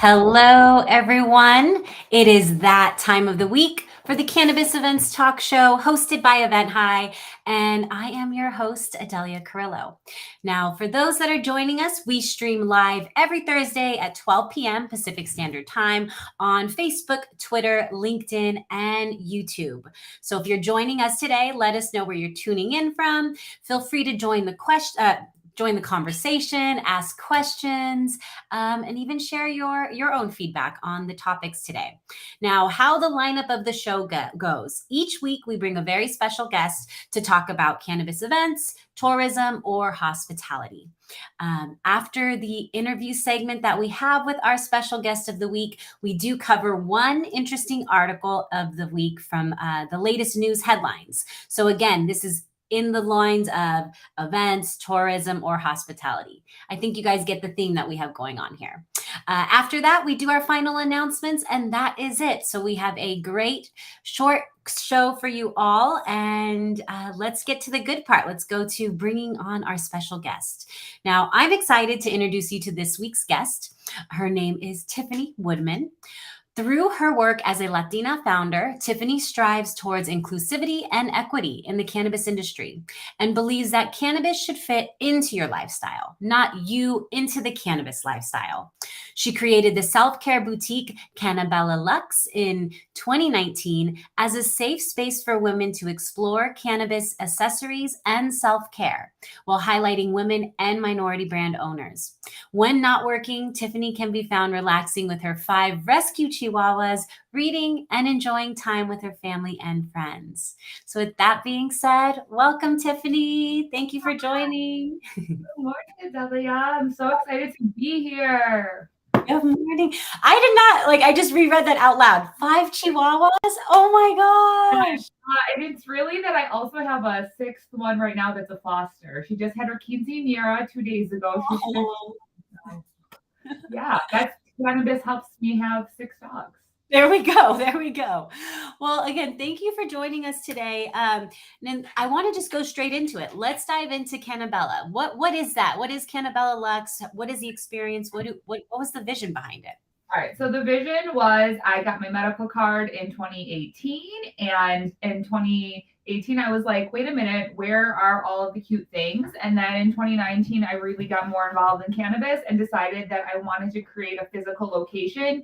Hello, everyone. It is that time of the week for the Cannabis Events Talk Show hosted by eventhi, and I am your host, Adelia Carrillo. Now, for those that are joining us, we stream live every Thursday at 12 p.m. Pacific Standard Time on Facebook, Twitter, LinkedIn, and YouTube. So if you're joining us today, let us know where you're tuning in from. Feel free to join the conversation, ask questions, and even share your own feedback on the topics today. Now, how the lineup of the show goes. Each week, we bring a very special guest to talk about cannabis events, tourism, or hospitality. After the interview segment that we have with our special guest of the week, we do cover one interesting article of the week from the latest news headlines. So again, this is in the lines of events, tourism, or hospitality. I think you guys get the theme that we have going on here. After that, we do our final announcements, and that is it. So we have a great short show for you all, and let's get to the good part. Let's go to bringing on our special guest. Now, I'm excited to introduce you to this week's guest. Her name is Tiffany Woodman. Through her work as a Latina founder, Tiffany strives towards inclusivity and equity in the cannabis industry and believes that cannabis should fit into your lifestyle, not you into the cannabis lifestyle. She created the self-care boutique Canna Bella Lux in 2019 as a safe space for women to explore cannabis accessories and self-care while highlighting women and minority brand owners. When not working, Tiffany can be found relaxing with her 5 rescue chihuahuas, reading, and enjoying time with her family and friends. So with that being said, welcome, Tiffany. Thank you for joining. Good morning, Adelia. I'm so excited to be here. Good morning. I just reread that out loud. 5 chihuahuas? Oh my Yes, gosh. and it's really that I also have a sixth one right now that's a foster. She just had her quinceanera 2 days ago. She's 15. Oh. So, yeah, that's cannabis helps me have 6 dogs. There we go. There we go. Well, again, thank you for joining us today. And I want to just go straight into it. Let's dive into Canna Bella. What is that? What is Canna Bella Lux? What is the experience? What was the vision behind it? All right, so the vision was I got my medical card in 2018, and in 2018 I was like, wait a minute, where are all of the cute things? And then in 2019 I really got more involved in cannabis and decided that I wanted to create a physical location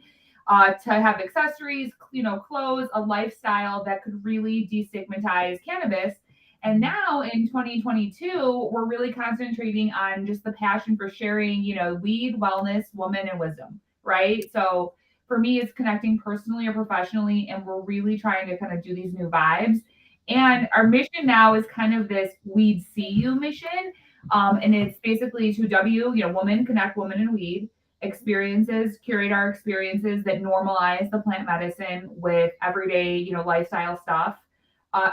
to have accessories, clothes, a lifestyle that could really destigmatize cannabis. And now in 2022, we're really concentrating on just the passion for sharing, weed, wellness, woman, and wisdom, right? So for me, it's connecting personally or professionally, and we're really trying to kind of do these new vibes. And our mission now is kind of this weed see you mission. And it's basically to woman, connect woman and weed experiences, curate our experiences that normalize the plant medicine with everyday, lifestyle stuff.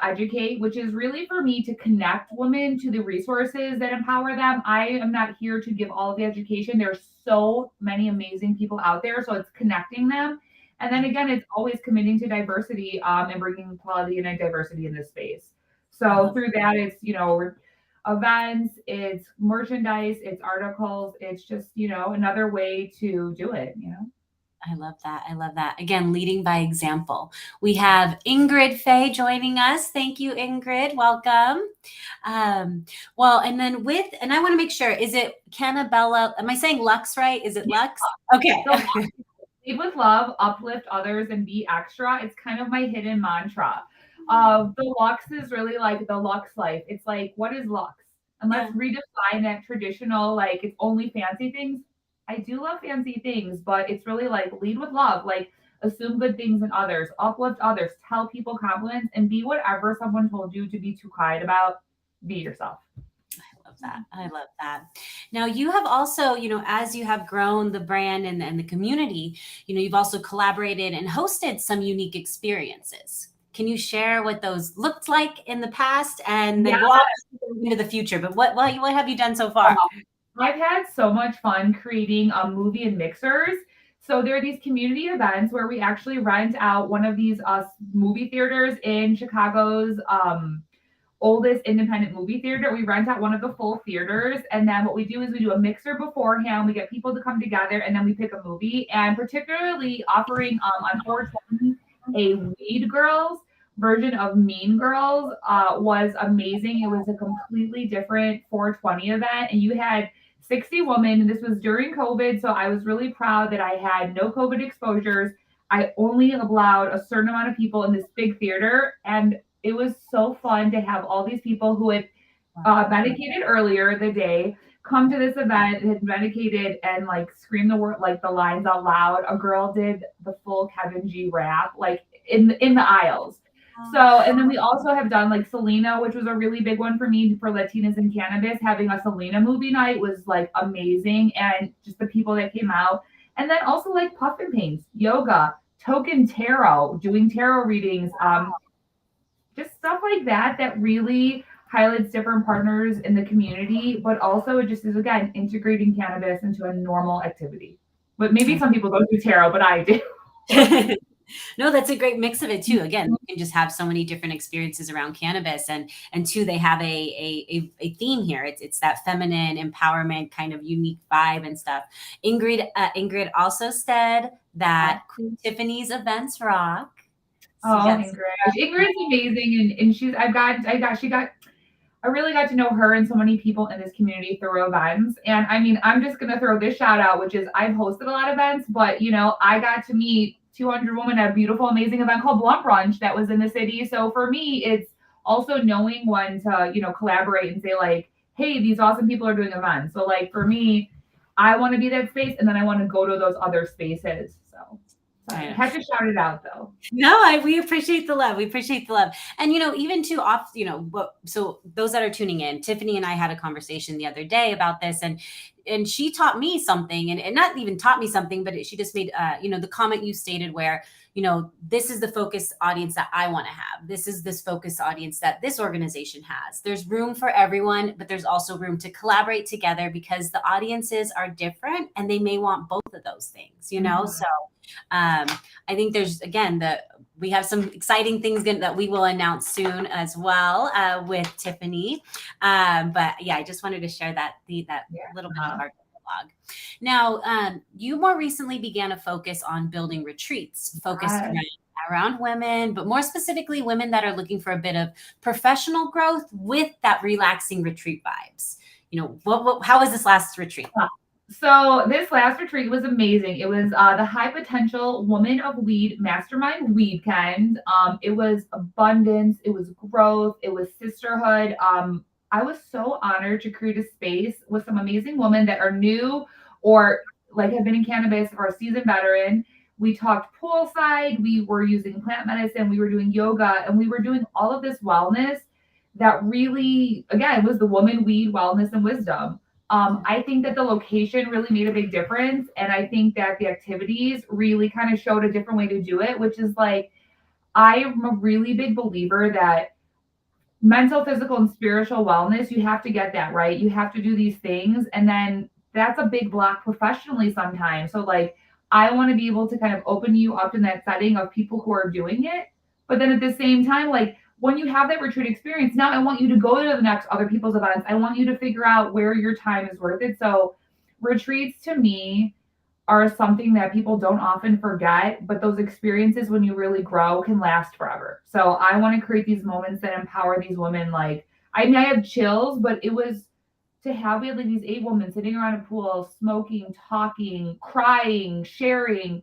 Educate, which is really for me to connect women to the resources that empower them. I am not here to give all of the education. There's so many amazing people out there. So it's connecting them. And then again, it's always committing to diversity and bringing quality and diversity in this space. So through that, it's, events, it's merchandise, it's articles, it's just, another way to do it. I love that. I love that. Again, leading by example. We have Ingrid Faye joining us. Thank you, Ingrid. Welcome. And I want to make sure, is it Canna Bella? Am I saying Lux right? Is it Lux? Okay. So lead with love, uplift others, and be extra. It's kind of my hidden mantra. The Lux is really like the Lux life. It's like, what is Lux? And let's redefine that traditional, like it's only fancy things. I do love fancy things, but it's really like lead with love, like assume good things in others, uplift others, tell people compliments, and be whatever someone told you to be too quiet about. Be yourself. Love that. I love that. Now, you have also, as you have grown the brand and the community, you've also collaborated and hosted some unique experiences. Can you share what those looked like in the past and then go into the future? But what have you done so far? I've had so much fun creating movie and mixers. So there are these community events where we actually rent out one of these movie theaters in Chicago's oldest independent movie theater. We rent out one of the full theaters. And then what we do is we do a mixer beforehand. We get people to come together and then we pick a movie. And particularly offering on 420 a Weed Girls version of Mean Girls was amazing. It was a completely different 420 event. And you had 60 women. And this was during COVID. So I was really proud that I had no COVID exposures. I only allowed a certain amount of people in this big theater. And it was so fun to have all these people who had medicated earlier the day come to this event, had medicated and like scream the word, like the lines out loud. A girl did the full Kevin G rap, like in the aisles. So, and then we also have done like Selena, which was a really big one for me for Latinas in cannabis. Having a Selena movie night was like amazing, and just the people that came out. And then also like puffin paints, yoga, token tarot, doing tarot readings, just stuff like that that really highlights different partners in the community, but also it just is again integrating cannabis into a normal activity. But maybe some people don't do tarot, but I do. No, that's a great mix of it too. Again, you can just have so many different experiences around cannabis, and two, they have a theme here. It's that feminine empowerment kind of unique vibe and stuff. Ingrid also said that Queen Tiffanys Events rock. So Ingrid's amazing, and I really got to know her and so many people in this community through events. And I mean, I'm just gonna throw this shout out, which is I've hosted a lot of events, but you know, I got to meet 200 women at a beautiful, amazing event called Blunt Brunch that was in the city. So for me, it's also knowing when to, you know, collaborate and say like, hey, these awesome people are doing events. So like for me, I want to be that space, and then I want to go to those other spaces. So I had to shout it out though. No, we appreciate the love. We appreciate the love. And, you know, even to off, you know, so those that are tuning in, Tiffany and I had a conversation the other day about this, and she taught me something, and not even taught me something, but she just made, you know, the comment you stated where, you know, this is the focus audience that I want to have. This is this focus audience that this organization has. There's room for everyone, but there's also room to collaborate together because the audiences are different and they may want both of those things, you know? So I think there's, again, we have some exciting things that we will announce soon as well with Tiffany. But yeah, I just wanted to share that little bit of our blog. Now, you more recently began a focus on building retreats focused around women, but more specifically women that are looking for a bit of professional growth with that relaxing retreat vibes. You know, how was this last retreat? So this last retreat was amazing. It was the High Potential Woman of Weed Mastermind Weekend. It was abundance. It was growth. It was sisterhood. I was so honored to create a space with some amazing women that are new or like have been in cannabis or a seasoned veteran. We talked poolside. We were using plant medicine. We were doing yoga, and we were doing all of this wellness that really, again, was the woman, weed, wellness, and wisdom. I think that the location really made a big difference. And I think that the activities really kind of showed a different way to do it, which is like, I'm a really big believer that mental, physical, and spiritual wellness, you have to get that right. You have to do these things. And then that's a big block professionally sometimes. So like, I want to be able to kind of open you up in that setting of people who are doing it. But then at the same time, like, when you have that retreat experience, now I want you to go to the next other people's events. I want you to figure out where your time is worth it. So retreats to me are something that people don't often forget, but those experiences when you really grow can last forever. So I want to create these moments that empower these women. Like, I mean, I have chills, but it was we had like these 8 women sitting around a pool, smoking, talking, crying, sharing,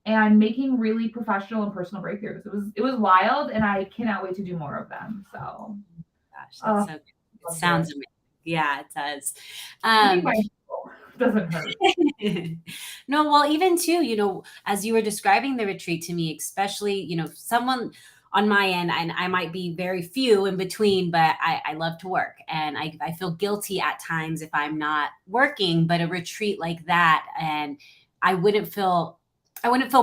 and making really professional and personal breakthroughs. It was wild, and I cannot wait to do more of them. So, gosh, that's so good. It sounds amazing. Yeah, it does. Doesn't hurt. No, well, even too, you know, as you were describing the retreat to me, especially, you know, someone on my end, and I might be very few in between, but I love to work, and I feel guilty at times if I'm not working. But a retreat like that, and I wouldn't feel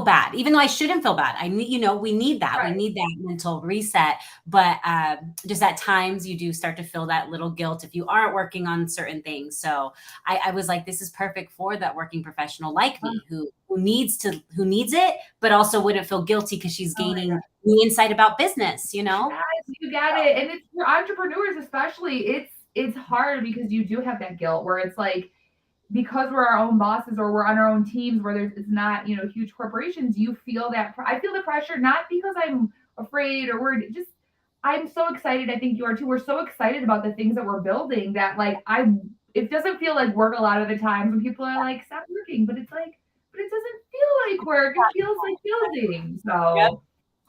bad, even though I shouldn't feel bad. You know, we need that. Right. We need that mental reset. But just at times you do start to feel that little guilt if you aren't working on certain things. So I was like, this is perfect for that working professional like me who needs it, but also wouldn't feel guilty because she's gaining new insight about business, you know? Yes, You get it. And it's for entrepreneurs especially, it's hard because you do have that guilt where it's like because we're our own bosses or we're on our own teams where there's it's not, huge corporations, you feel that I feel the pressure not because I'm afraid or worried, just I'm so excited. I think you are too. We're so excited about the things that we're building that like it doesn't feel like work a lot of the times when people are like, stop working, but it's like, but it doesn't feel like work. It feels like building. Yep. So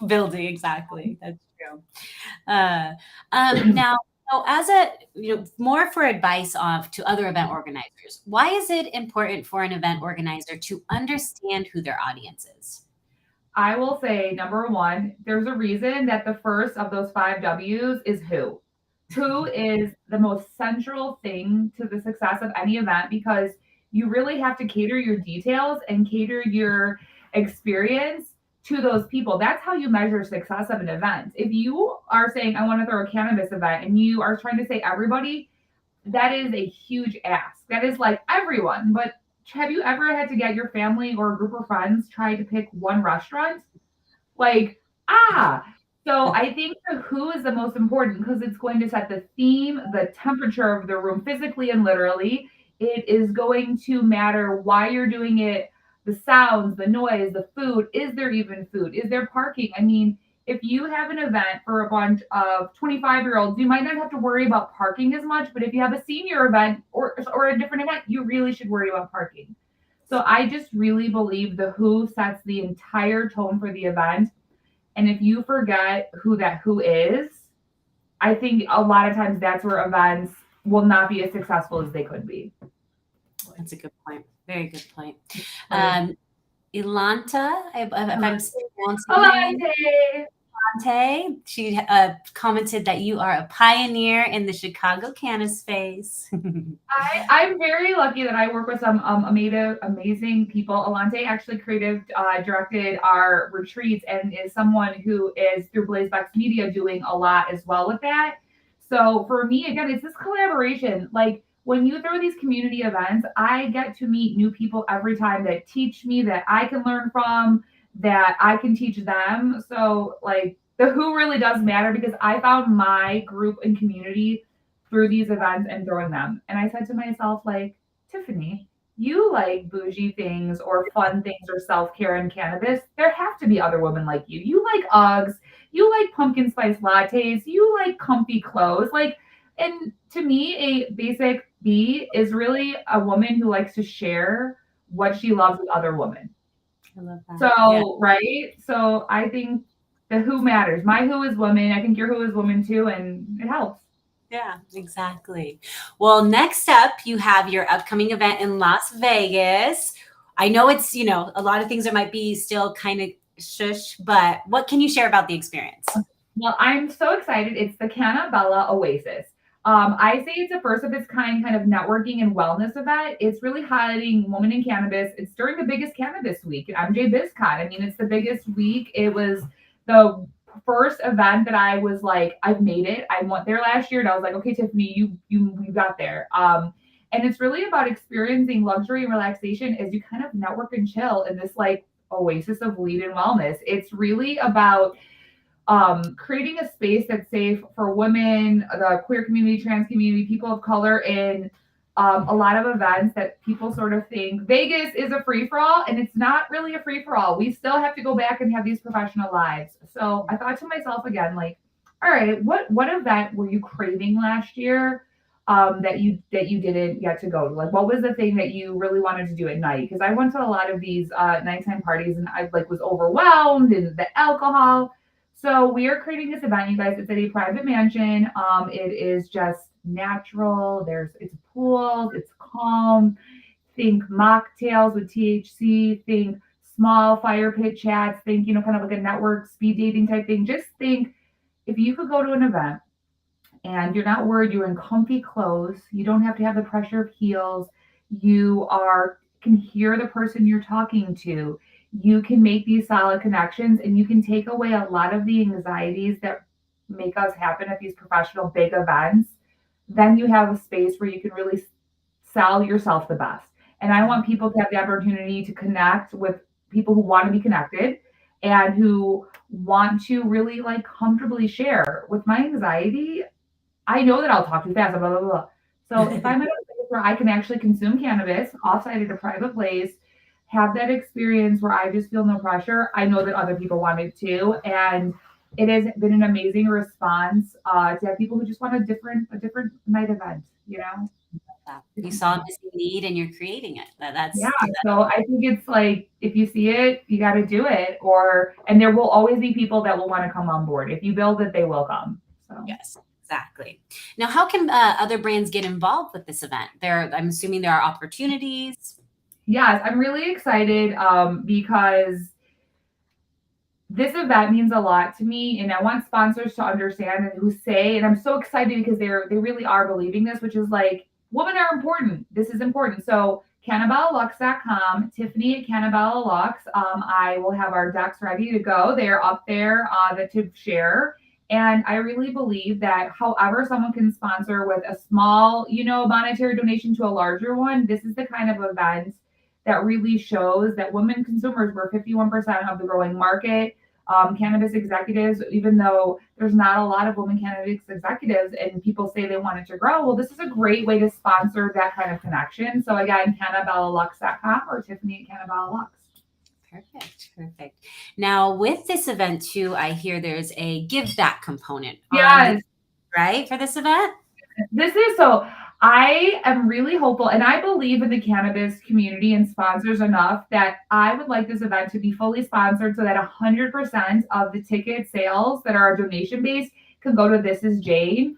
Building, exactly. That's true. Now, so as more for advice to other event organizers, why is it important for an event organizer to understand who their audience is? I will say, number one, there's a reason that the first of those five W's is who. Who is the most central thing to the success of any event because you really have to cater your details and cater your experience to those people. That's how you measure success of an event. If you are saying, I want to throw a cannabis event and you are trying to say everybody, that is a huge ask. That is like everyone. But have you ever had to get your family or a group of friends try to pick one restaurant? Like, so I think the who is the most important because it's going to set the theme, the temperature of the room, physically and literally. It is going to matter why you're doing it, the sounds, the noise, the food. Is there even food? Is there parking? I mean, if you have an event for a bunch of 25-year-olds, you might not have to worry about parking as much. But if you have a senior event or a different event, you really should worry about parking. So I just really believe the who sets the entire tone for the event. And if you forget who that who is, I think a lot of times that's where events will not be as successful as they could be. That's a good point. Very good point. Right. Ilanta, if I'm pronouncing her name, Alante. Ilante, she commented that you are a pioneer in the Chicago cannabis space. I'm very lucky that I work with some amazing people. Alante actually directed our retreats and is someone who is through Blazebex Media doing a lot as well with that. So for me, again, it's this collaboration. Like when you throw these community events, I get to meet new people every time that teach me that I can learn from, that I can teach them. So like the who really does matter because I found my group and community through these events and throwing them. And I said to myself, like, Tiffany, you like bougie things or fun things or self care and cannabis. There have to be other women like you. You like Uggs. You like pumpkin spice lattes. You like comfy clothes. Like, and to me, a basic B is really a woman who likes to share what she loves with other women. I love that. Yeah. So, right? So I think the who matters. My who is woman. I think your who is woman too, and it helps. Yeah, exactly. Well, next up, you have your upcoming event in Las Vegas. I know it's, a lot of things that might be still kind of shush, but what can you share about the experience? Well, I'm so excited. It's the Canna Bella Oasis. I say it's a first of its kind of networking and wellness event. It's really highlighting women in cannabis. It's during the biggest cannabis week at MJ BizCon. I mean, it's the biggest week. It was the first event that I was like, I've made it. I went there last year and I was like, okay, Tiffany, you got there. And it's really about experiencing luxury and relaxation as you kind of network and chill in this like oasis of weed and wellness. It's really about creating a space that's safe for women, the queer community, trans community, people of color in a lot of events that people sort of think Vegas is a free for all, and it's not really a free for all. We still have to go back and have these professional lives. So I thought to myself again, like, all right, what event were you craving last year that you didn't get to go to? Like, what was the thing that you really wanted to do at night? Because I went to a lot of these nighttime parties, and I like was overwhelmed and the alcohol. So we are creating this event, you guys. It's at a private mansion. It is just natural. It's pools, it's calm. Think mocktails with THC. Think small fire pit chats. Think kind of like a network speed dating type thing. Just think if you could go to an event and you're not worried, you're in comfy clothes. You don't have to have the pressure of heels. You can hear the person you're talking to. You can make these solid connections and you can take away a lot of the anxieties that make us happen at these professional big events. Then you have a space where you can really sell yourself the best. And I want people to have the opportunity to connect with people who want to be connected and who want to really like comfortably share. With my anxiety, I know that I'll talk too fast, blah, blah, blah, blah. So if I'm at a place where I can actually consume cannabis offsite at a private place, have that experience where I just feel no pressure, I know that other people want it too. And it has been an amazing response to have people who just want a different night event, you know? You saw a missing need and you're creating it. Yeah. That's So I think it's like if you see it, you got to do it. And there will always be people that will want to come on board. If you build it, they will come. So. yes, exactly. Now, how can other brands get involved with this event? I'm assuming there are opportunities. Yes, I'm really excited because this event means a lot to me, and I want sponsors to understand and who say, and I'm so excited because they really are believing this, which is like women are important. This is important. So CannaBellaLux.com, Tiffany at Canna Bella Lux. I will have our decks ready to go. They are up there to share. And I really believe that however someone can sponsor with a small, monetary donation to a larger one, this is the kind of event that really shows that women consumers were 51% of the growing market. Cannabis executives, even though there's not a lot of women cannabis executives and people say they want it to grow, well, this is a great way to sponsor that kind of connection. So again, CannaBellaLux.com or Tiffany at Canna Bella Lux. Perfect. Now, with this event too, I hear there's a give back component Yes. right, for this event? This is so I am really hopeful and I believe in the cannabis community and sponsors enough that I would like this event to be fully sponsored so that 100% of the ticket sales that are donation based can go to This Is Jane.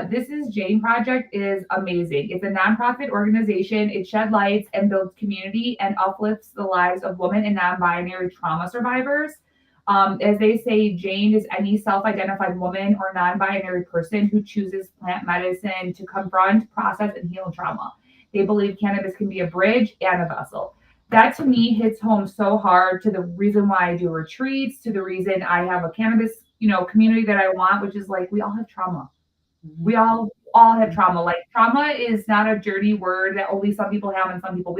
This Is Jane project is amazing. It's a nonprofit organization. It shed lights and builds community and uplifts the lives of women and non-binary trauma survivors. As they say, Jane is any self identified woman or non binary person who chooses plant medicine to confront, process, and heal trauma. They believe cannabis can be a bridge and a vessel. That to me hits home so hard to the reason why I do retreats, to the reason I have a cannabis, community that I want, which is like we all have trauma. We all have trauma. Like trauma is not a dirty word that only some people have and some people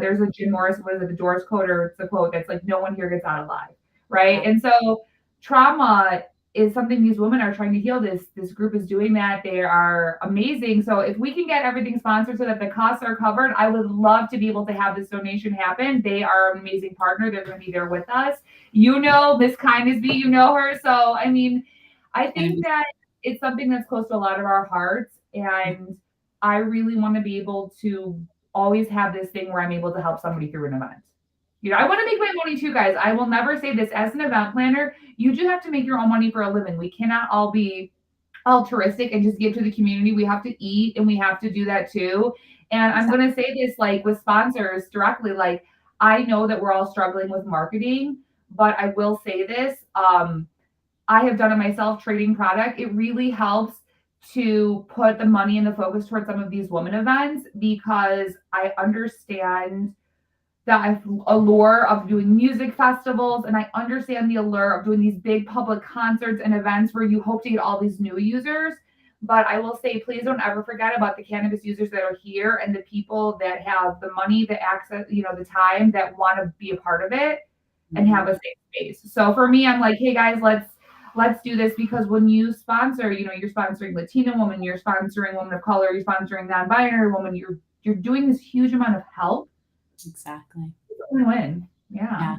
there's a Jim Morrison, what is it, the Doors quote, or it's a quote that's like, no one here gets out alive, right? And so trauma is something these women are trying to heal. This group is doing that. They are amazing. So if we can get everything sponsored so that the costs are covered, I would love to be able to have this donation happen. They are an amazing partner. They're going to be there with us. Miss Kindness Bee, her. So, I mean, I think that it's something that's close to a lot of our hearts. And I really want to be able to always have this thing where I'm able to help somebody through an event. I want to make my money too, guys. I will never say this as an event planner. You do have to make your own money for a living. We cannot all be altruistic and just give to the community. We have to eat and we have to do that too. And I'm going to say this like with sponsors directly, like I know that we're all struggling with marketing, but I will say this. I have done it myself, trading product. It really helps to put the money and the focus towards some of these women events because I understand the allure of doing music festivals and I understand the allure of doing these big public concerts and events where you hope to get all these new users. But I will say, please don't ever forget about the cannabis users that are here and the people that have the money, the access, the time that want to be a part of it and have a safe space. So for me, I'm like, hey guys, let's do this because when you sponsor, you're sponsoring Latina women, you're sponsoring women of color, you're sponsoring non-binary women, you're doing this huge amount of help. Exactly. It's a win-win. Yeah.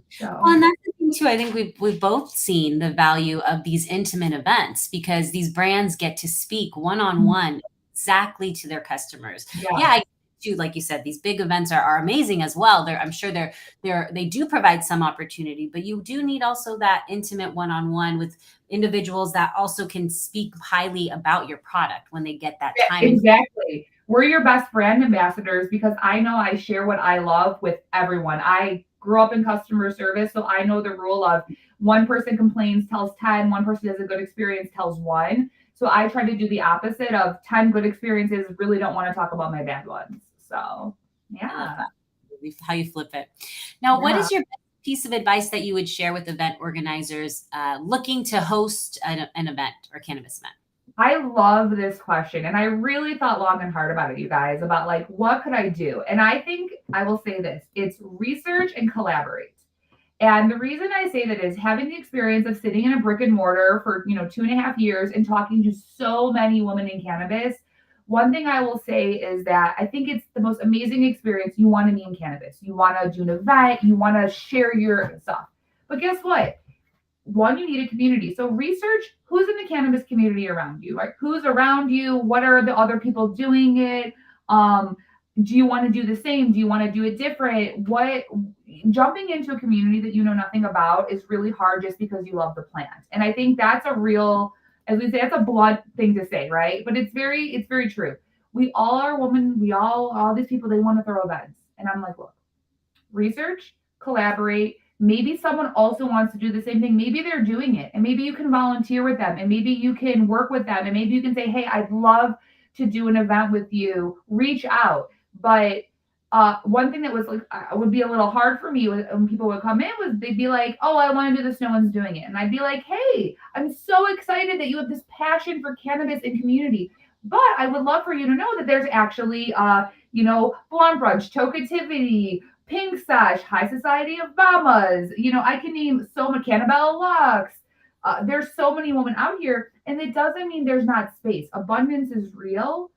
So. Well, and that's the thing too. I think we've both seen the value of these intimate events because these brands get to speak one-on-one exactly to their customers. I do, like you said, these big events are amazing as well. I'm sure they do provide some opportunity, but you do need also that intimate one-on-one with individuals that also can speak highly about your product when they get that time. Exactly. We're your best brand ambassadors because I know I share what I love with everyone. I grew up in customer service, so I know the rule of one person complains, tells 10, one person has a good experience, tells 1. So I try to do the opposite of 10 good experiences, really don't want to talk about my bad ones. So, yeah. How you flip it. Now, what is your piece of advice that you would share with event organizers looking to host an event or cannabis event? I love this question. And I really thought long and hard about it, you guys, about like, what could I do? And I think I will say this, it's research and collaborate. And the reason I say that is having the experience of sitting in a brick and mortar for 2.5 years and talking to so many women in cannabis. One thing I will say is that I think it's the most amazing experience you want to be in cannabis. You want to do an event, you want to share your stuff. But guess what? One, you need a community. So research who's in the cannabis community around you, right? Who's around you? What are the other people doing it? Um, do you want to do the same? Do you want to do it different? What jumping into a community that you know nothing about is really hard just because you love the plant. And I think that's a real, as we say, that's a blunt thing to say, right? But it's very true. We all are women, all these people, they want to throw events. And I'm like, look, research, collaborate. Maybe someone also wants to do the same thing. Maybe they're doing it, and maybe you can volunteer with them, and maybe you can work with them, and maybe you can say, "Hey, I'd love to do an event with you." Reach out. But one thing that was like would be a little hard for me when people would come in was they'd be like, "Oh, I want to do this. No one's doing it," and I'd be like, "Hey, I'm so excited that you have this passion for cannabis and community." But I would love for you to know that there's actually, Blonde Brunch, Toketivity, Pink Sash, High Society of Mamas. I can name so many, Canna Bella Lux. There's so many women out here, and it doesn't mean there's not space. Abundance is real.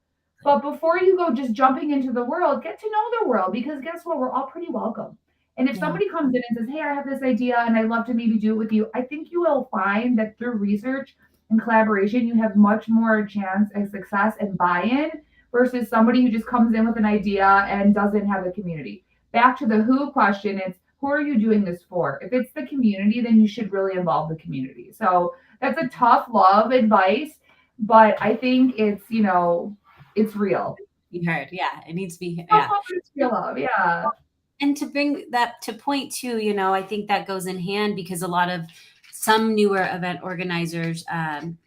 But before you go just jumping into the world, get to know the world because guess what? We're all pretty welcome. And if Yeah. somebody comes in and says, "Hey, I have this idea and I'd love to maybe do it with you," I think you will find that through research and collaboration, you have much more chance of success and buy in versus somebody who just comes in with an idea and doesn't have a community. Back to the who question, it's who are you doing this for? If it's the community, then you should really involve the community. So that's a tough love advice, but I think it's real. You heard. Yeah. It needs to be. Tough Yeah. love, but it's real love. Yeah. And to bring that to point too, I think that goes in hand because a lot of some newer event organizers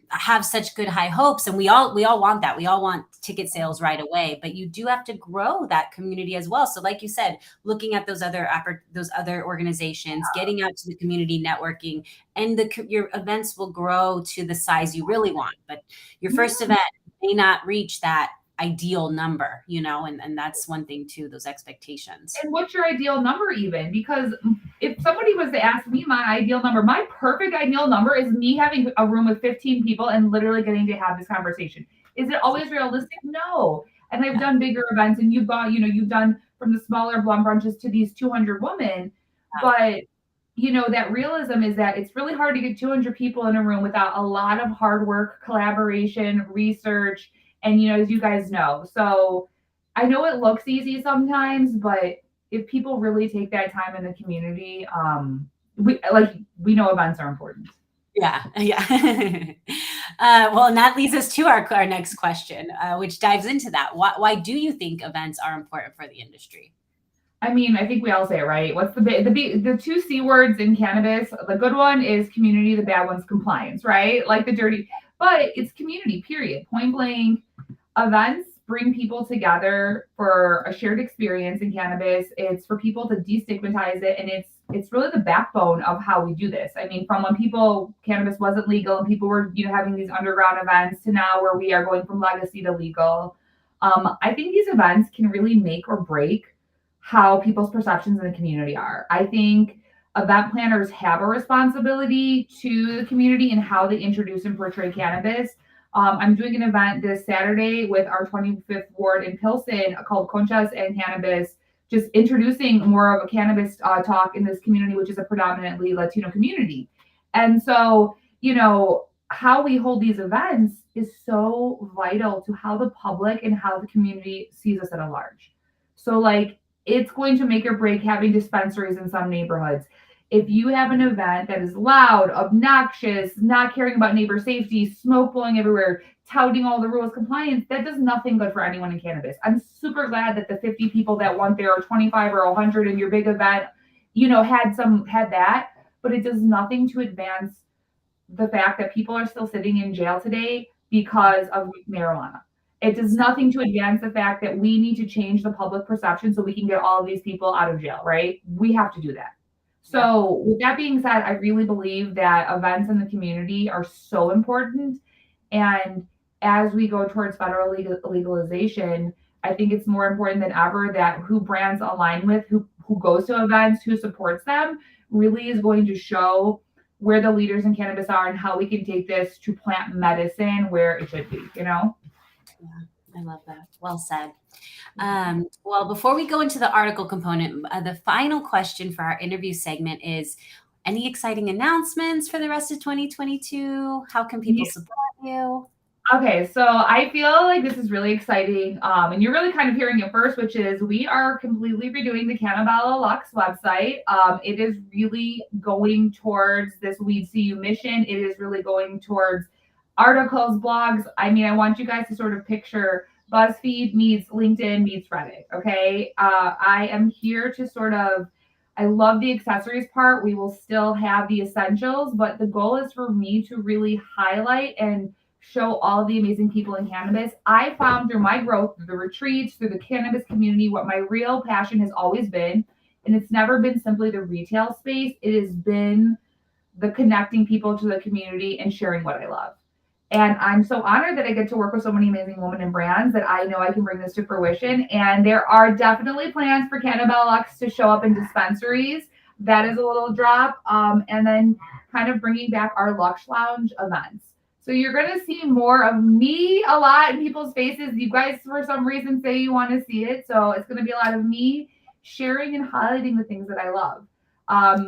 have such good high hopes, and we all want that. We all want ticket sales right away, but you do have to grow that community as well. So, like you said, looking at those other organizations, getting out to the community, networking, and your events will grow to the size you really want. But your first Yeah. event may not reach that ideal number, and that's one thing too, those expectations. And what's your ideal number even? Because if somebody was to ask me my ideal number, my perfect ideal number is me having a room with 15 people and literally getting to have this conversation. Is it always realistic? No. And I've Yeah. done bigger events and you've done from the smaller blonde brunches to these 200 women. Yeah. But that realism is that it's really hard to get 200 people in a room without a lot of hard work, collaboration, research, and as you guys know. So I know it looks easy sometimes, but if people really take that time in the community, we know events are important. Yeah, yeah. Well, and that leads us to our next question, which dives into that. Why do you think events are important for the industry? I mean, I think we all say it right. What's the two C words in cannabis? The good one is community. The bad one's compliance, right? Like the dirty, but it's community. Period. Point blank. Events bring people together for a shared experience in cannabis. It's for people to destigmatize it, and it's really the backbone of how we do this. I mean, from when cannabis wasn't legal and people were having these underground events to now where we are going from legacy to legal. I think these events can really make or break how people's perceptions in the community are. I think event planners have a responsibility to the community and how they introduce and portray cannabis. I'm doing an event this Saturday with our 25th ward in Pilsen called Conchas and Cannabis, just introducing more of a cannabis talk in this community, which is a predominantly Latino community. And so, how we hold these events is so vital to how the public and how the community sees us at a large. So, like, it's going to make or break having dispensaries in some neighborhoods. If you have an event that is loud, obnoxious, not caring about neighbor safety, smoke blowing everywhere, touting all the rules, compliance, that does nothing good for anyone in cannabis. I'm super glad that the 50 people that went there or 25 or 100 in your big event, had that, but it does nothing to advance the fact that people are still sitting in jail today because of marijuana. It does nothing to advance the fact that we need to change the public perception so we can get all of these people out of jail, right? We have to do that. Yeah. So, with that being said, I really believe that events in the community are so important. And as we go towards federal legalization, I think it's more important than ever that who brands align with, who goes to events, who supports them, really is going to show where the leaders in cannabis are and how we can take this to plant medicine where it should be, you know? Yeah, I love that. Well said. Well, before we go into the article component, the final question for our interview segment is, any exciting announcements for the rest of 2022? How can people support you? Okay, so I feel like this is really exciting. And you're really kind of hearing it first, which is we are completely redoing the Canna Bella Lux website. It is really going towards this Weed CU mission. It is really going towards articles, blogs. I mean, I want you guys to sort of picture BuzzFeed meets LinkedIn meets Reddit. Okay. I am here to sort of, I love the accessories part. We will still have the essentials, but the goal is for me to really highlight and show all the amazing people in cannabis. I found through my growth, through the retreats, through the cannabis community, what my real passion has always been. And it's never been simply the retail space, it has been the connecting people to the community and sharing what I love. And I'm so honored that I get to work with so many amazing women and brands that I know I can bring this to fruition. And there are definitely plans for Canna Bella Lux to show up in dispensaries. That is a little drop. And then kind of bringing back our Lux Lounge events. So you're going to see more of me a lot in people's faces. You guys, for some reason, say you want to see it. So it's going to be a lot of me sharing and highlighting the things that I love.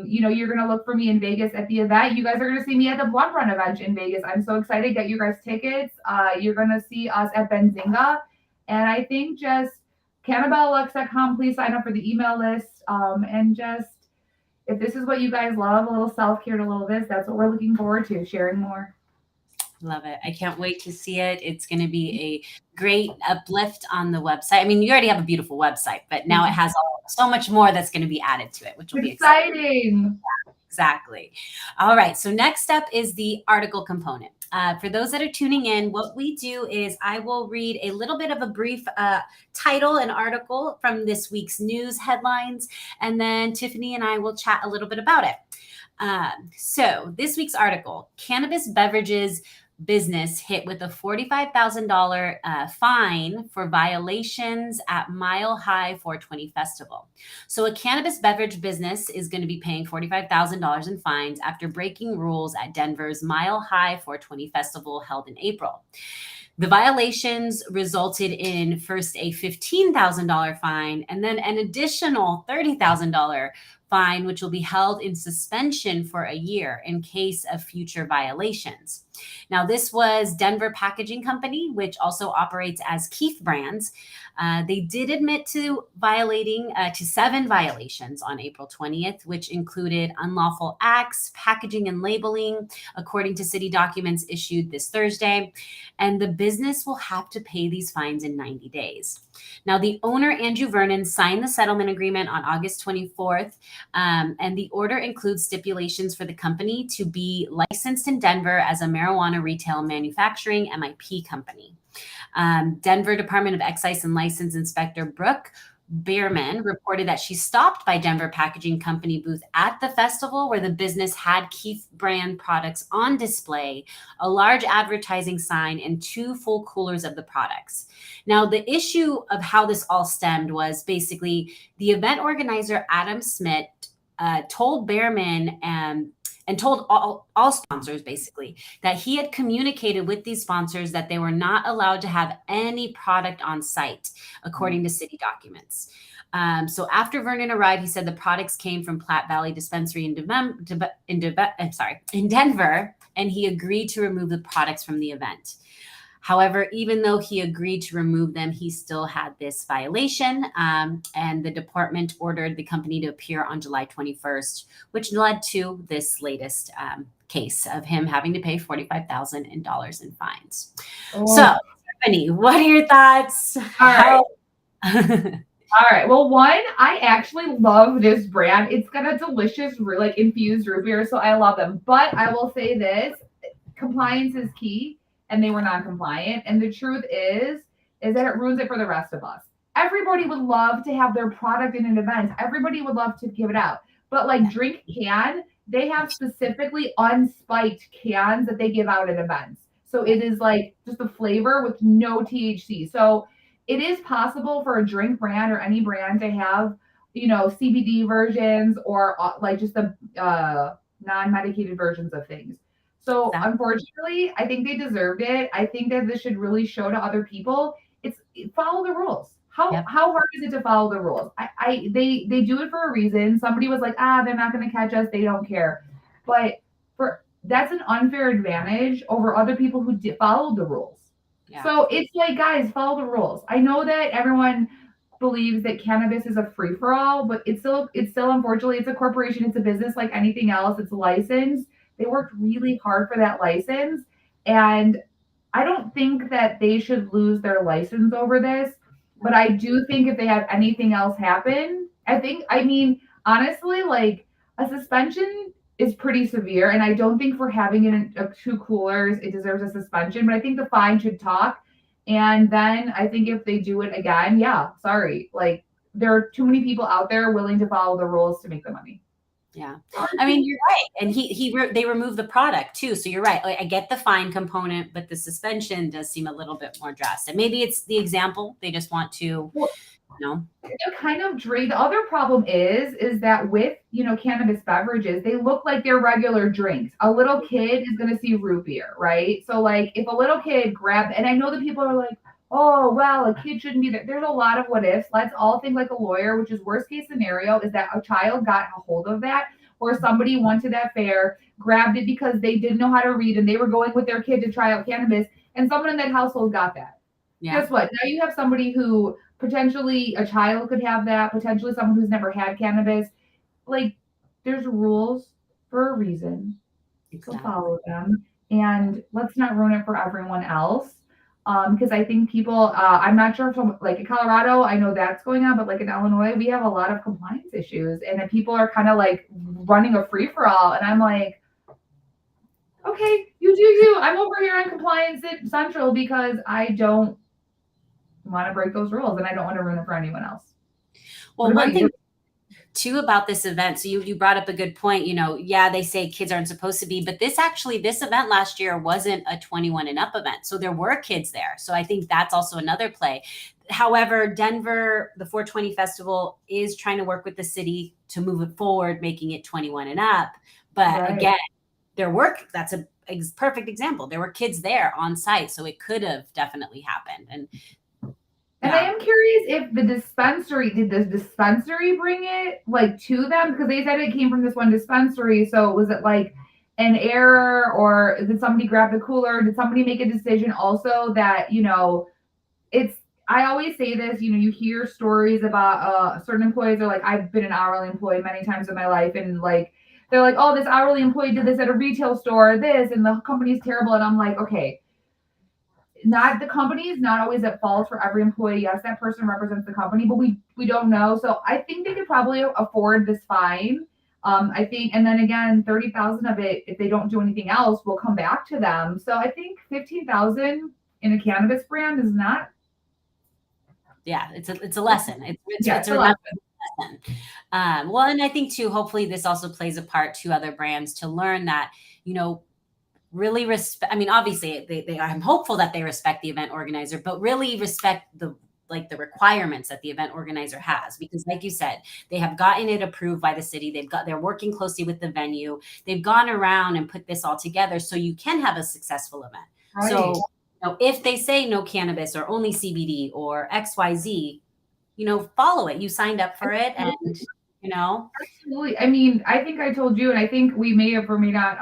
You're going to look for me in Vegas at the event. You guys are going to see me at the Blunt Run event in Vegas. I'm so excited. Get you guys tickets. You're going to see us at Benzinga. And I think just CannaBellaLux.com, please sign up for the email list. And just, if this is what you guys love, a little self-care and a little this, that's what we're looking forward to, sharing more. Love it. I can't wait to see it. It's going to be a great uplift on the website. I mean, you already have a beautiful website, but now it has so much more that's going to be added to it, which will be exciting. Exactly. All right. So next up is the article component. For those that are tuning in, what we do is I will read a little bit of a brief title and article from this week's news headlines, and then Tiffany and I will chat a little bit about it. So this week's article, Cannabis Beverages business hit with a $45,000 fine for violations at Mile High 420 Festival. So a cannabis beverage business is going to be paying $45,000 in fines after breaking rules at Denver's Mile High 420 Festival held in April. The violations resulted in first a $15,000 fine and then an additional $30,000 fine, which will be held in suspension for a year in case of future violations. Now, this was Denver Packaging Company, which also operates as Keef Brands. They did admit to violating to 7 violations on April 20th, which included unlawful acts, packaging and labeling, according to city documents issued this Thursday. And the business will have to pay these fines in 90 days. Now, the owner, Andrew Vernon, signed the settlement agreement on August 24th, and the order includes stipulations for the company to be licensed in Denver as a marijuana retail manufacturing MIP company. Denver Department of Excise and License Inspector Brooke Bierman reported that she stopped by Denver Packaging Company booth at the festival where the business had Keef brand products on display, a large advertising sign, and 2 full coolers of the products. Now, the issue of how this all stemmed was basically the event organizer, Adam Smith, told Bierman and told all sponsors basically that he had communicated with these sponsors that they were not allowed to have any product on site, according to city documents. So after Vernon arrived, he said the products came from Platte Valley Dispensary in Denver, and he agreed to remove the products from the event. However, even though he agreed to remove them, he still had this violation, and the department ordered the company to appear on July 21st, which led to this latest case of him having to pay $45,000 in fines. Oh. So, Tiffany, what are your thoughts? All right. Well, one, I actually love this brand. It's got a delicious, like infused root beer, so I love them. But I will say this: compliance is key. And they were non-compliant. And the truth is that it ruins it for the rest of us. Everybody would love to have their product in an event. Everybody would love to give it out. But like Drink Can, they have specifically unspiked cans that they give out at events. So it is like just a flavor with no THC. So it is possible for a drink brand or any brand to have CBD versions or like just the non-medicated versions of things. So Exactly. unfortunately, I think they deserved it. I think that this should really show to other people. It's follow the rules. Yep. How hard is it to follow the rules? They do it for a reason. Somebody was like, they're not going to catch us. They don't care. But that's an unfair advantage over other people who follow the rules. Yeah. So it's like, guys, follow the rules. I know that everyone believes that cannabis is a free for all, but it's still unfortunately it's a corporation, it's a business like anything else. It's licensed. They worked really hard for that license, and I don't think that they should lose their license over this. But I do think if they have anything else happen, I mean, honestly, like a suspension is pretty severe, and I don't think for having it in 2 coolers it deserves a suspension. But I think the fine should talk, and then I think if they do it again, yeah, sorry, like there are too many people out there willing to follow the rules to make the money. Yeah. I mean, you're right. And they removed the product too. So you're right. Like, I get the fine component, but the suspension does seem a little bit more drastic. Maybe it's the example. They just want to, they're kind of drained. The other problem is that with cannabis beverages, they look like they're regular drinks. A little kid is gonna see root beer, right? So like if a little kid grabbed, and I know that people are like, oh well, a kid shouldn't be there. There's a lot of what ifs. Let's all think like a lawyer, which is worst case scenario is that a child got a hold of that, or somebody went to that fair, grabbed it because they didn't know how to read and they were going with their kid to try out cannabis, and someone in that household got that. Yeah. Guess what? Now you have somebody who potentially a child could have that, potentially someone who's never had cannabis. Like there's rules for a reason. Exactly. So follow them, and let's not ruin it for everyone else. Because I think people, I'm not sure if like in Colorado, I know that's going on, but like in Illinois, we have a lot of compliance issues, and then people are kind of like running a free for all, and I'm like, okay, you do you. I'm over here on Compliance Central because I don't want to break those rules and I don't want to ruin it for anyone else. Well, one thing too about this event, so you brought up a good point. Yeah, they say kids aren't supposed to be, but this event last year wasn't a 21 and up event, so there were kids there. So I think that's also another play. However, Denver, the 420 Festival is trying to work with the city to move it forward, making it 21 and up. But again, that's a perfect example. There were kids there on site, so it could have definitely happened. And I am curious if did the dispensary bring it like to them? Because they said it came from this one dispensary. So was it like an error, or did somebody grab the cooler? Did somebody make a decision also that, I always say this, you hear stories about certain employees are like, I've been an hourly employee many times in my life, and like, they're like, oh, this hourly employee did this at a retail store, and the company's terrible. And I'm like, okay, the company is not always at fault for every employee. Yes, that person represents the company, but we don't know. So I think they could probably afford this fine. I think, and then again, 30,000 of it, if they don't do anything else, will come back to them. So I think 15,000 in a cannabis brand is not. Yeah, it's a lesson. It's a lesson. Well, and I think too, hopefully this also plays a part to other brands to learn that, really respect. I mean, obviously I'm hopeful that they respect the event organizer, but really respect the requirements that the event organizer has, because like you said, they have gotten it approved by the city. They're working closely with the venue. They've gone around and put this all together so you can have a successful event. Right. So, if they say no cannabis or only CBD or XYZ, follow it. You signed up for it, and Absolutely. I mean, I think I told you, and I think we may have or may not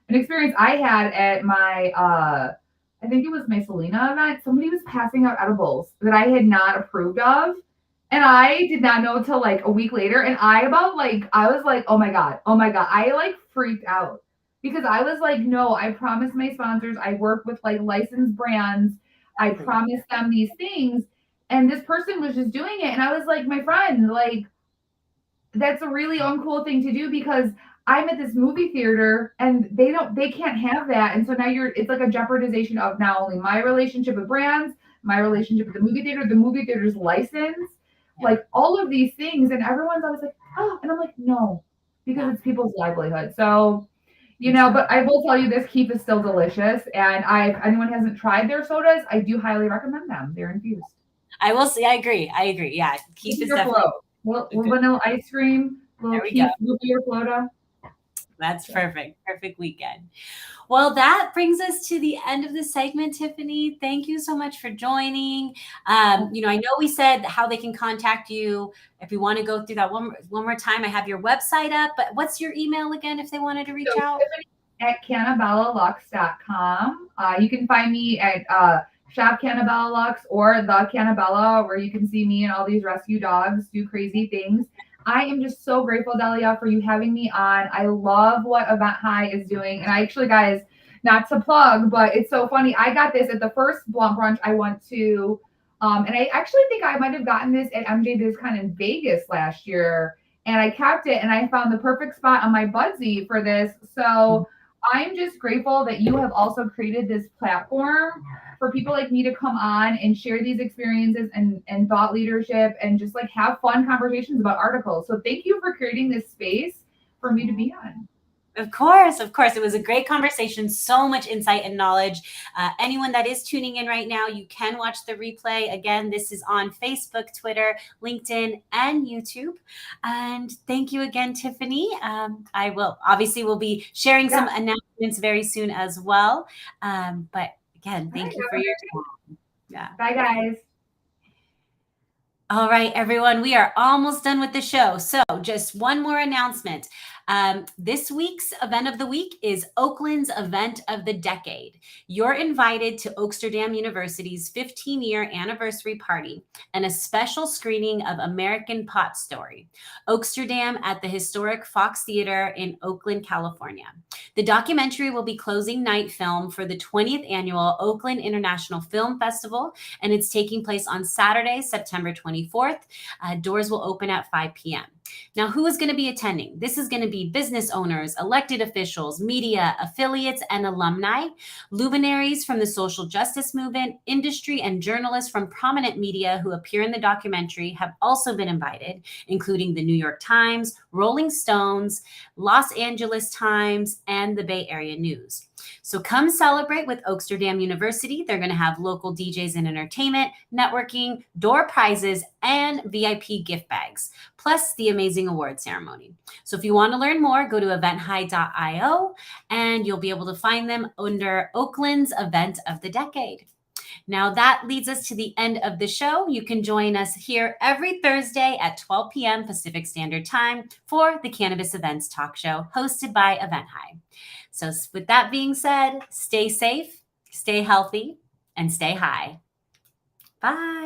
an experience I had at my I think it was my Selena event. Somebody was passing out edibles that I had not approved of, and I did not know until like a week later. And I was like, oh my god, I like freaked out because I was like, no, I promised my sponsors I work with like licensed brands. I promised them these things, and this person was just doing it, and I was like, my friend, like, that's a really uncool thing to do because I'm at this movie theater and they can't have that. And so now it's like a jeopardization of not only my relationship with brands, my relationship with the movie theater's license, like all of these things. And everyone's always like, oh, and I'm like, no, because it's people's livelihood. So, but I will tell you this, Keef is still delicious. And if anyone hasn't tried their sodas, I do highly recommend them. They're infused. I will say, I agree. Yeah. Keef is definitely Little vanilla ice cream, little There we go. Keith Ruby or Flota. That's perfect. Perfect weekend. Well, that brings us to the end of the segment, Tiffany. Thank you so much for joining. I know we said how they can contact you. If we want to go through that one more time, I have your website up, but what's your email again if they wanted to reach out? Tiffany at CannaBellaLux.com. You can find me at Shop Canna Bella Lux or the Canna Bella, where you can see me and all these rescue dogs do crazy things. I am just so grateful, Delia, for you having me on. I love what Event High is doing. And I actually, guys, not to plug, but it's so funny. I got this at the first blunt brunch I went to. And I actually think I might have gotten this at MJ BizCon in Vegas last year. And I kept it and I found the perfect spot on my Budsy for this. So I'm just grateful that you have also created this platform for people like me to come on and share these experiences and thought leadership and just like have fun conversations about articles. So thank you for creating this space for me to be on. Of course, of course. It was a great conversation. So much insight and knowledge. Anyone that is tuning in right now, you can watch the replay. Again, this is on Facebook, Twitter, LinkedIn, and YouTube. And thank you again, Tiffany. I will be sharing some announcements very soon as well. But again, thank you for your time. Yeah. Bye, guys. All right, everyone, we are almost done with the show. So just one more announcement. This week's event of the week is Oakland's Event of the Decade. You're invited to Oaksterdam University's 15-year anniversary party and a special screening of American Pot Story, Oaksterdam at the historic Fox Theater in Oakland, California. The documentary will be closing night film for the 20th annual Oakland International Film Festival, and it's taking place on Saturday, September 24th. Doors will open at 5 p.m. Now, who is going to be attending? This is going to be business owners, elected officials, media, affiliates, and alumni, luminaries from the social justice movement, industry, and journalists from prominent media who appear in the documentary have also been invited, including the New York Times, Rolling Stones, Los Angeles Times, and the Bay Area News. So come celebrate with Oaksterdam University. They're going to have local DJs and entertainment, networking, door prizes, and VIP gift bags, plus the amazing award ceremony. So if you want to learn more, go to eventhi.io, and you'll be able to find them under Oakland's Event of the Decade. Now that leads us to the end of the show. You can join us here every Thursday at 12 p.m. Pacific Standard Time for the Cannabis Events Talk Show hosted by Event High. So with that being said, stay safe, stay healthy, and stay high. Bye.